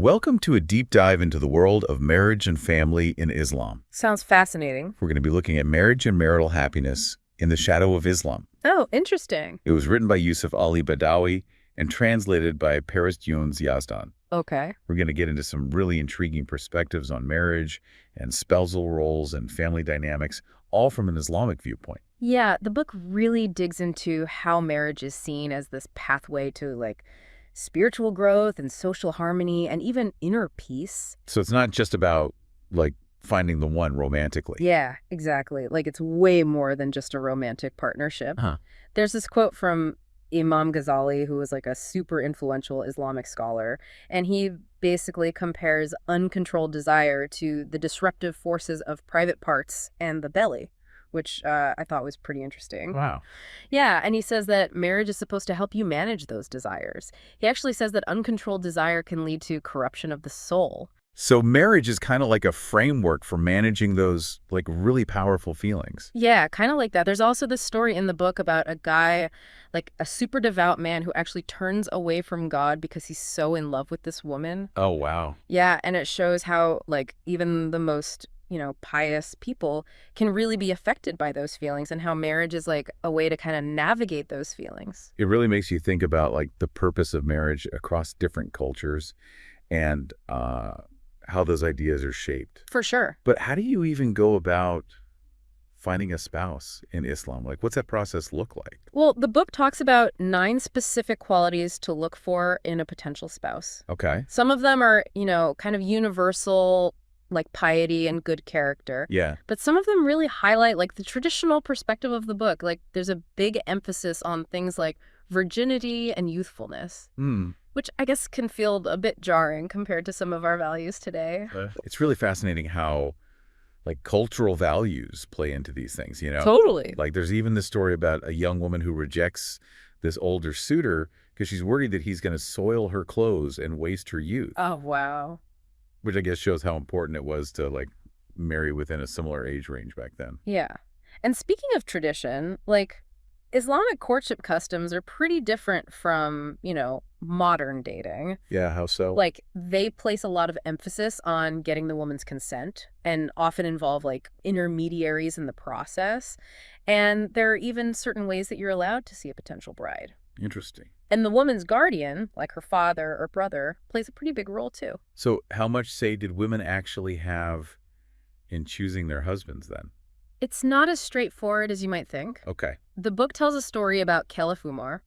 Welcome to a deep dive into the world of marriage and family in Islam. Sounds fascinating. We're going to be looking at marriage and marital happiness in the shadow of Islam. Oh, interesting. It was written by Yusuf Ali Badawi and translated by Paris Jones Yazdan. Okay. We're going to get into some really intriguing perspectives on marriage and spousal roles and family dynamics, all from an Islamic viewpoint. Yeah, the book really digs into how marriage is seen as this pathway to spiritual growth and social harmony and even inner peace. So it's not just about finding the one romantically. Yeah, exactly. It's way more than just a romantic partnership. There's this quote from Imam Ghazali, who was a super influential Islamic scholar, and he basically compares uncontrolled desire to the disruptive forces of private parts and the belly, which I thought was pretty interesting. Wow. Yeah, and he says that marriage is supposed to help you manage those desires. He actually says that uncontrolled desire can lead to corruption of the soul. So marriage is kind of like a framework for managing those really powerful feelings. Yeah, kind of like that. There's also this story in the book about a guy, a super devout man who actually turns away from God because he's so in love with this woman. Oh, wow. Yeah, and it shows how even the most pious people can really be affected by those feelings, and how marriage is a way to kind of navigate those feelings. It really makes you think about the purpose of marriage across different cultures and how those ideas are shaped. For sure. But how do you even go about finding a spouse in Islam? What's that process look like? Well, the book talks about 9 specific qualities to look for in a potential spouse. Okay. Some of them are, kind of universal, like piety and good character. Yeah. But some of them really highlight the traditional perspective of the book. There's a big emphasis on things like virginity and youthfulness, which I guess can feel a bit jarring compared to some of our values today. It's really fascinating how cultural values play into these things, Totally. There's even this story about a young woman who rejects this older suitor because she's worried that he's going to soil her clothes and waste her youth. Oh, wow. Which I guess shows how important it was to marry within a similar age range back then. Yeah. And speaking of tradition, Islamic courtship customs are pretty different from, modern dating. Yeah, how so? They place a lot of emphasis on getting the woman's consent and often involve intermediaries in the process. And there are even certain ways that you're allowed to see a potential bride. Interesting. And the woman's guardian, like her father or brother, plays a pretty big role too. So how much say did women actually have in choosing their husbands then? It's not as straightforward as you might think. Okay. The book tells a story about Caliph Umar.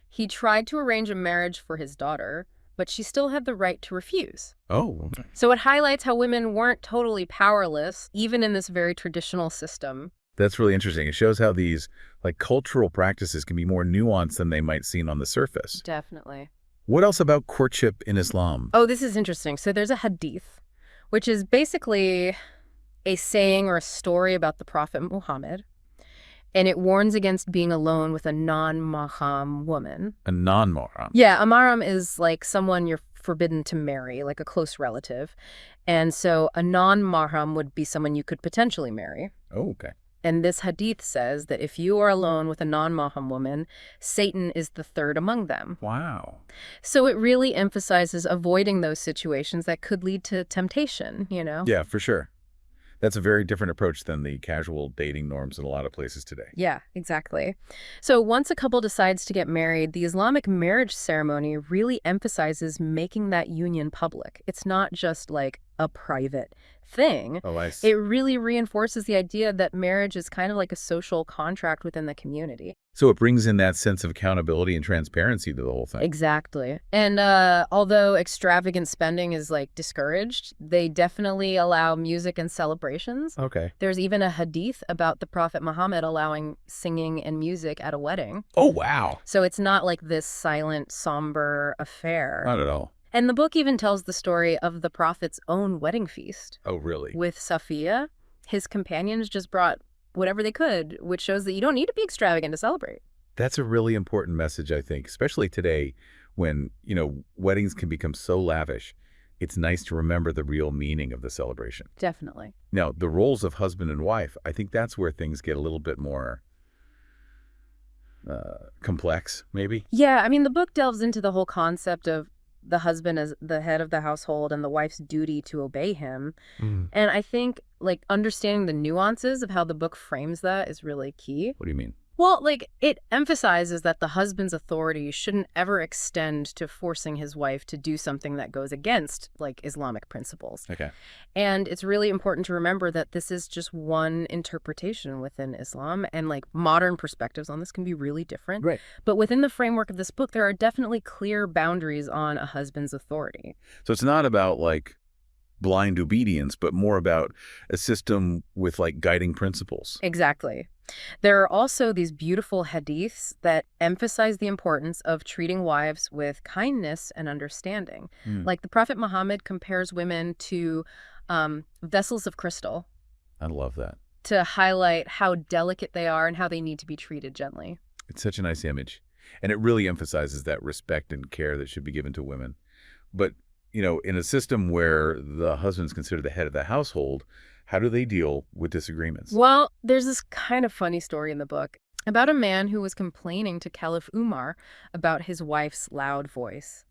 He tried to arrange a marriage for his daughter, but she still had the right to refuse. Oh. So it highlights how women weren't totally powerless, even in this very traditional system. That's really interesting. It shows how these cultural practices can be more nuanced than they might seem on the surface. Definitely. What else about courtship in Islam? Oh, this is interesting. So there's a hadith, which is basically a saying or a story about the Prophet Muhammad, and it warns against being alone with a non-mahram woman. A non-mahram? Yeah, a mahram is someone you're forbidden to marry, a close relative. And so a non-mahram would be someone you could potentially marry. Oh, okay. And this hadith says that if you are alone with a non-mahram woman, Satan is the third among them. Wow. So it really emphasizes avoiding those situations that could lead to temptation, Yeah, for sure. That's a very different approach than the casual dating norms in a lot of places today. Yeah, exactly. So once a couple decides to get married, the Islamic marriage ceremony really emphasizes making that union public. It's not just a private thing. Oh, I see. It really reinforces the idea that marriage is kind of like a social contract within the community. So it brings in that sense of accountability and transparency to the whole thing. Exactly. And although extravagant spending is discouraged, they definitely allow music and celebrations. Okay. There's even a hadith about the Prophet Muhammad allowing singing and music at a wedding. Oh, wow. So it's not this silent, somber affair. Not at all. And the book even tells the story of the Prophet's own wedding feast. Oh, really? With Safiya, his companions just brought whatever they could, which shows that you don't need to be extravagant to celebrate. That's a really important message, I think, especially today when, weddings can become so lavish. It's nice to remember the real meaning of the celebration. Definitely. Now, the roles of husband and wife, I think that's where things get a little bit more complex, maybe? Yeah, I mean, the book delves into the whole concept of the husband as the head of the household and the wife's duty to obey him. Mm. And I think, like, understanding the nuances of how the book frames that is really key. What do you mean? Well, like, it emphasizes that the husband's authority shouldn't ever extend to forcing his wife to do something that goes against, like, Islamic principles. Okay. And it's really important to remember that this is just one interpretation within Islam, and, like, modern perspectives on this can be really different. Right. But within the framework of this book, there are definitely clear boundaries on a husband's authority. So it's not about, like, blind obedience, but more about a system with, like, guiding principles. Exactly. There are also these beautiful hadiths that emphasize the importance of treating wives with kindness and understanding. Like the Prophet Muhammad compares women to vessels of crystal I love that. to highlight how delicate they are and how they need to be treated gently. It's such a nice image. And it really emphasizes that respect and care that should be given to women. But, you know, in a system where the husband's considered the head of the household, how do they deal with disagreements? Well, there's this kind of funny story in the book about a man who was complaining to Caliph Umar about his wife's loud voice.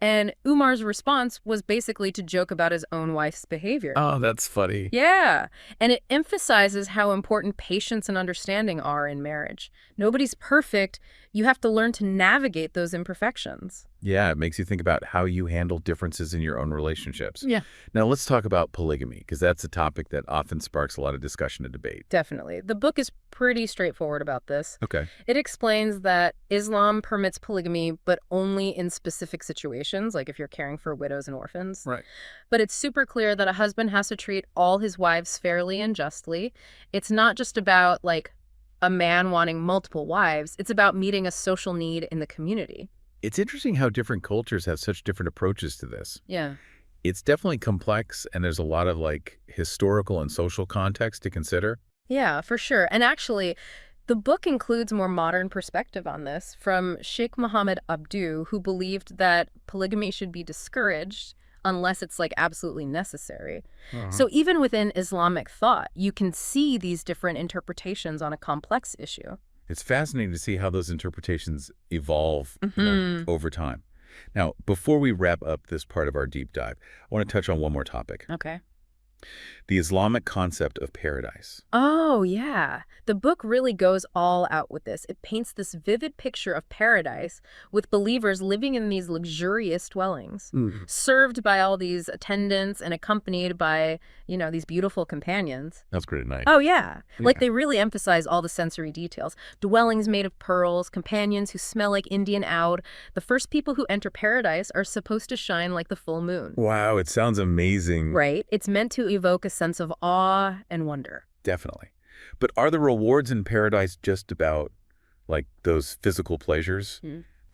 And Umar's response was basically to joke about his own wife's behavior. Oh, that's funny. Yeah. And it emphasizes how important patience and understanding are in marriage. Nobody's perfect. You have to learn to navigate those imperfections. Yeah, it makes you think about how you handle differences in your own relationships. Yeah. Now, let's talk about polygamy, because that's a topic that often sparks a lot of discussion and debate. Definitely. The book is pretty straightforward about this. Okay. It explains that Islam permits polygamy, but only in specific situations, like if you're caring for widows and orphans. Right. But it's super clear that a husband has to treat all his wives fairly and justly. It's not just about, like, a man wanting multiple wives. It's about meeting a social need in the community. It's interesting how different cultures have such different approaches to this. Yeah. It's definitely complex, and there's a lot of, like, historical and social context to consider. Yeah, for sure. And actually, the book includes more modern perspective on this from Sheikh Mohammed Abdu, who believed that polygamy should be discouraged unless it's, like, absolutely necessary. So even within Islamic thought, you can see these different interpretations on a complex issue. It's fascinating to see how those interpretations evolve you know, over time. Now, before we wrap up this part of our deep dive, I want to touch on one more topic. Okay. The Islamic concept of paradise. Oh, yeah. The book really goes all out with this. It paints this vivid picture of paradise with believers living in these luxurious dwellings, served by all these attendants and accompanied by, you know, these beautiful companions. That's pretty nice. Oh, yeah. Like, Yeah. they really emphasize all the sensory details. Dwellings made of pearls, companions who smell like Indian oud. The first people who enter paradise are supposed to shine like the full moon. Wow, it sounds amazing. Right? It's meant to evoke a sense of awe and wonder. Definitely. But are the rewards in paradise just about, like, those physical pleasures?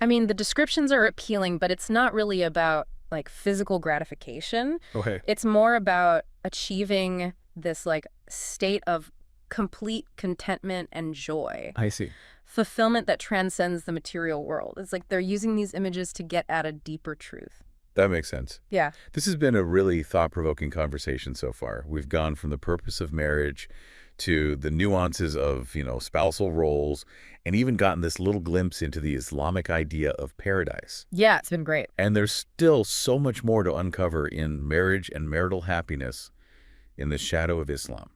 I mean, the descriptions are appealing, but it's not really about, like, physical gratification. Okay. It's more about achieving this, like, state of complete contentment and joy. I see. Fulfillment that transcends the material world. It's like they're using these images to get at a deeper truth. That makes sense. Yeah. This has been a really thought-provoking conversation so far. We've gone from the purpose of marriage to the nuances of, you know, spousal roles, and even gotten this little glimpse into the Islamic idea of paradise. Yeah, it's been great. And there's still so much more to uncover in marriage and marital happiness in the shadow of Islam.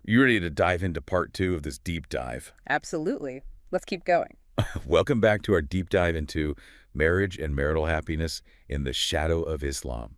You ready to dive into part 2 of this deep dive? Absolutely. Let's keep going. Welcome back to our deep dive into marriage and marital happiness in the shadow of Islam.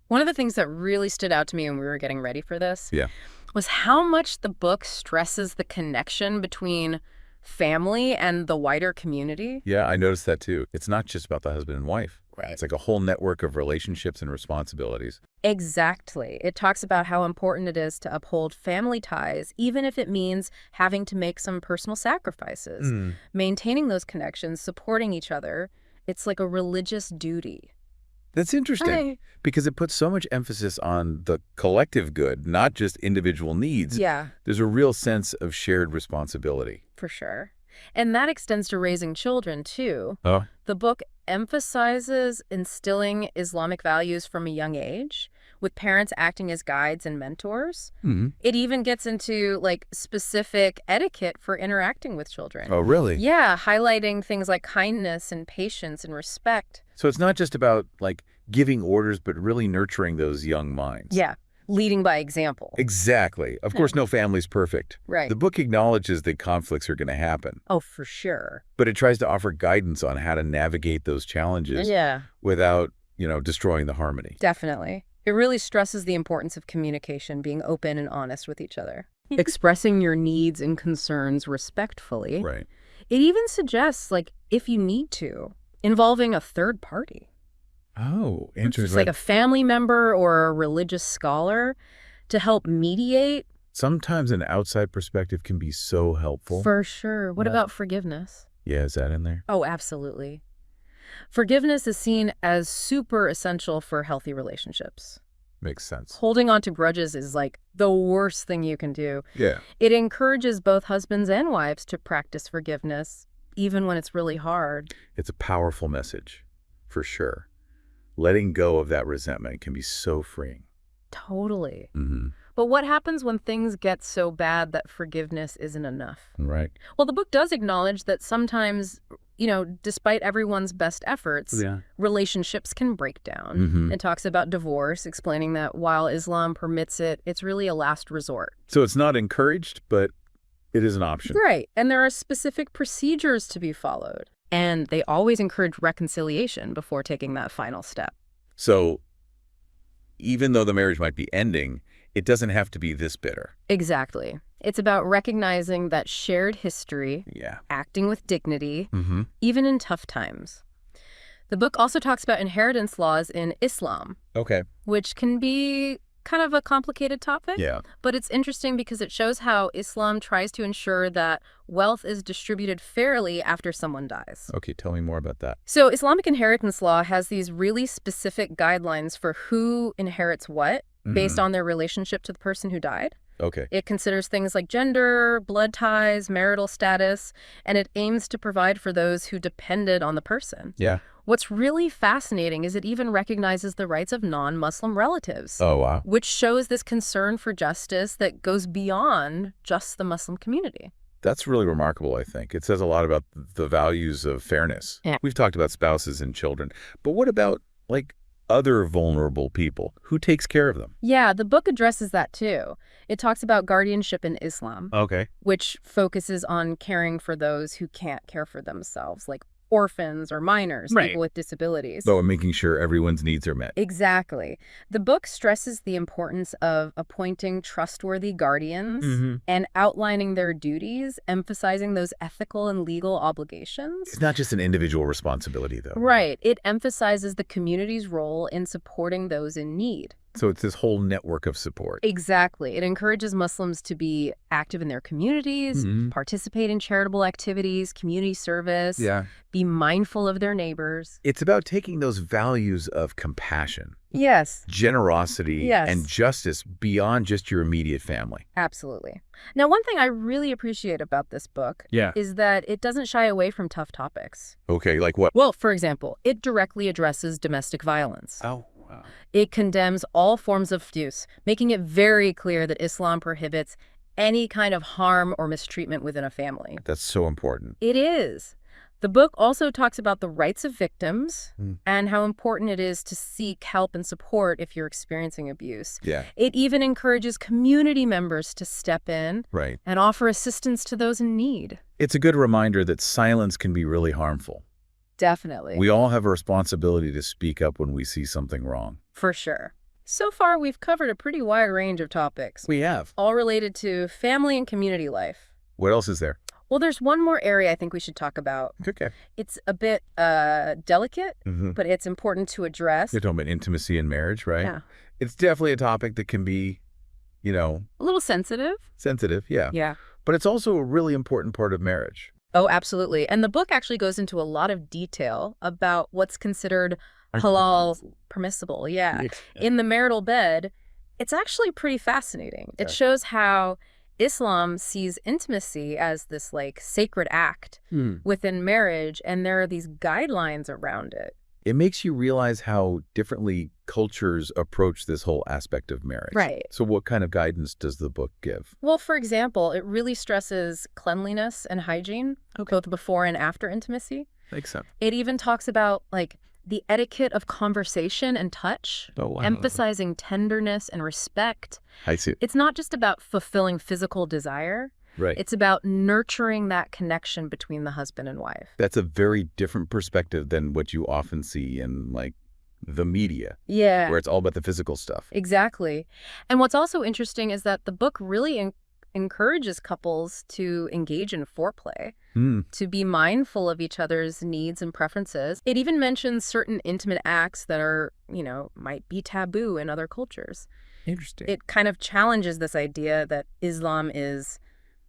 One of the things that really stood out to me when we were getting ready for this Yeah. was how much the book stresses the connection between family and the wider community. Yeah, I noticed that too. It's not just about the husband and wife. Right. It's like a whole network of relationships and responsibilities. Exactly. It talks about how important it is to uphold family ties, even if it means having to make some personal sacrifices. Maintaining those connections, supporting each other, it's like a religious duty. That's interesting because it puts so much emphasis on the collective good, not just individual needs. Yeah, There's a real sense of shared responsibility. for sure. And that extends to raising children, too. Oh. The book emphasizes instilling Islamic values from a young age, with parents acting as guides and mentors. Mm-hmm. It even gets into, like, specific etiquette for interacting with children. Oh, really? Yeah, highlighting things like kindness and patience and respect. So it's not just about, like, giving orders, but really nurturing those young minds. Yeah, leading by example. Exactly. Of course, no family's perfect. Right. The book acknowledges that conflicts are going to happen. Oh, for sure. But it tries to offer guidance on how to navigate those challenges without, destroying the harmony. Definitely. It really stresses the importance of communication, being open and honest with each other. Expressing your needs and concerns respectfully. Right. It even suggests, like, if you need to, involving a third party. Oh, interesting. Just like a family member or a religious scholar to help mediate. Sometimes an outside perspective can be so helpful. For sure. What about forgiveness? Yeah, is that in there? Oh, absolutely. Forgiveness is seen as super essential for healthy relationships. Makes sense. Holding on to grudges is like the worst thing you can do. Yeah. It encourages both husbands and wives to practice forgiveness, even when it's really hard. It's a powerful message, for sure. Letting go of that resentment can be so freeing. Totally. Mm-hmm. But what happens when things get so bad that forgiveness isn't enough? Right. Well, the book does acknowledge that sometimes, despite everyone's best efforts, relationships can break down. Mm-hmm. It talks about divorce, explaining that while Islam permits it, it's really a last resort. So it's not encouraged, but it is an option. Right. And there are specific procedures to be followed. And they always encourage reconciliation before taking that final step. So even though the marriage might be ending, it doesn't have to be this bitter. Exactly. It's about recognizing that shared history, acting with dignity, even in tough times. The book also talks about inheritance laws in Islam, which can be kind of a complicated topic. Yeah. But it's interesting because it shows how Islam tries to ensure that wealth is distributed fairly after someone dies. Okay, tell me more about that. So Islamic inheritance law has these really specific guidelines for who inherits what based on their relationship to the person who died. Okay. It considers things like gender, blood ties, marital status, and it aims to provide for those who depended on the person. Yeah. What's really fascinating is it even recognizes the rights of non-Muslim relatives. Oh, wow. Which shows this concern for justice that goes beyond just the Muslim community. That's really remarkable, I think. It says a lot about the values of fairness. Yeah. We've talked about spouses and children, but what about, like, other vulnerable people? Who takes care of them? Yeah, the book addresses that too. It talks about guardianship in Islam, which focuses on caring for those who can't care for themselves, like orphans or minors, people with disabilities. So making sure everyone's needs are met. Exactly. The book stresses the importance of appointing trustworthy guardians and outlining their duties, emphasizing those ethical and legal obligations. It's not just an individual responsibility, though. Right. It emphasizes the community's role in supporting those in need. So it's this whole network of support. Exactly. It encourages Muslims to be active in their communities, participate in charitable activities, community service, be mindful of their neighbors. It's about taking those values of compassion, generosity, and justice beyond just your immediate family. Absolutely. Now, one thing I really appreciate about this book is that it doesn't shy away from tough topics. Okay, like what? Well, for example, it directly addresses domestic violence. Oh. Wow. It condemns all forms of abuse, making it very clear that Islam prohibits any kind of harm or mistreatment within a family. That's so important. It is. The book also talks about the rights of victims and how important it is to seek help and support if you're experiencing abuse. Yeah. It even encourages community members to step in and offer assistance to those in need. It's a good reminder that silence can be really harmful. Definitely. We all have a responsibility to speak up when we see something wrong. For sure. So far, we've covered a pretty wide range of topics. We have. All related to family and community life. What else is there? Well, there's one more area I think we should talk about. Okay. It's a bit delicate, but it's important to address. You're talking about intimacy in marriage, right? Yeah. It's definitely a topic that can be, a little sensitive. Sensitive, yeah. Yeah. But it's also a really important part of marriage. Oh, absolutely. And the book actually goes into a lot of detail about what's considered halal permissible. Yeah. In the marital bed, it's actually pretty fascinating. It shows how Islam sees intimacy as this like sacred act within marriage, and there are these guidelines around it. It makes you realize how differently cultures approach this whole aspect of marriage. Right. So what kind of guidance does the book give? Well, for example, it really stresses cleanliness and hygiene, both before and after intimacy. Makes sense. It even talks about like the etiquette of conversation and touch, emphasizing tenderness and respect. I see. It's not just about fulfilling physical desire. Right. It's about nurturing that connection between the husband and wife. That's a very different perspective than what you often see in, like, the media. Yeah. Where it's all about the physical stuff. Exactly. And what's also interesting is that the book really encourages couples to engage in foreplay, to be mindful of each other's needs and preferences. It even mentions certain intimate acts that are, might be taboo in other cultures. Interesting. It kind of challenges this idea that Islam is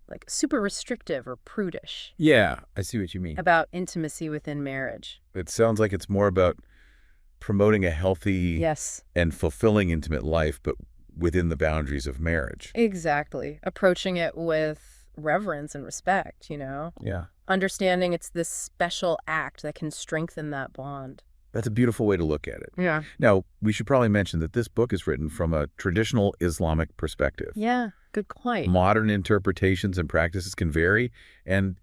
like super restrictive or prudish. Yeah, I see what you mean. About intimacy within marriage. It sounds like it's more about promoting a healthy and fulfilling intimate life, but within the boundaries of marriage. Exactly. Approaching it with reverence and respect, Yeah. Understanding it's this special act that can strengthen that bond. That's a beautiful way to look at it. Yeah. Now, we should probably mention that this book is written from a traditional Islamic perspective. Yeah, good point. Modern interpretations and practices can vary, and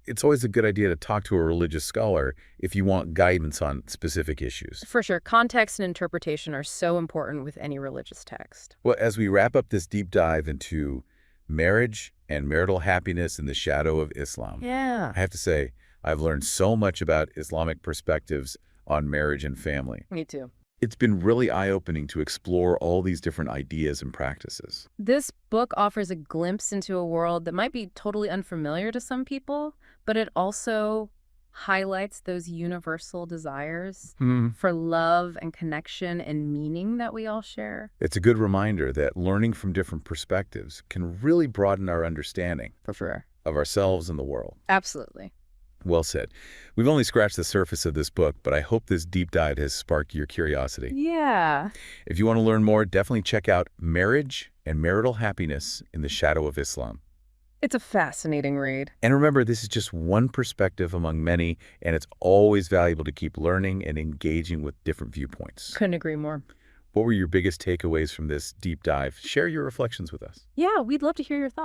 it's always a good idea to talk to a religious scholar if you want guidance on specific issues. For sure. Context and interpretation are so important with any religious text. Well, as we wrap up this deep dive into marriage and marital happiness in the shadow of Islam, I have to say, I've learned so much about Islamic perspectives on marriage and family. Me too. It's been really eye-opening to explore all these different ideas and practices. This book offers a glimpse into a world that might be totally unfamiliar to some people, but it also highlights those universal desires for love and connection and meaning that we all share. It's a good reminder that learning from different perspectives can really broaden our understanding For sure. of ourselves and the world. Absolutely. Well said. We've only scratched the surface of this book, but I hope this deep dive has sparked your curiosity. Yeah. If you want to learn more, definitely check out Marriage and Marital Happiness in the Shadow of Islam. It's a fascinating read. And remember, this is just one perspective among many, and it's always valuable to keep learning and engaging with different viewpoints. Couldn't agree more. What were your biggest takeaways from this deep dive? Share your reflections with us. Yeah, we'd love to hear your thoughts.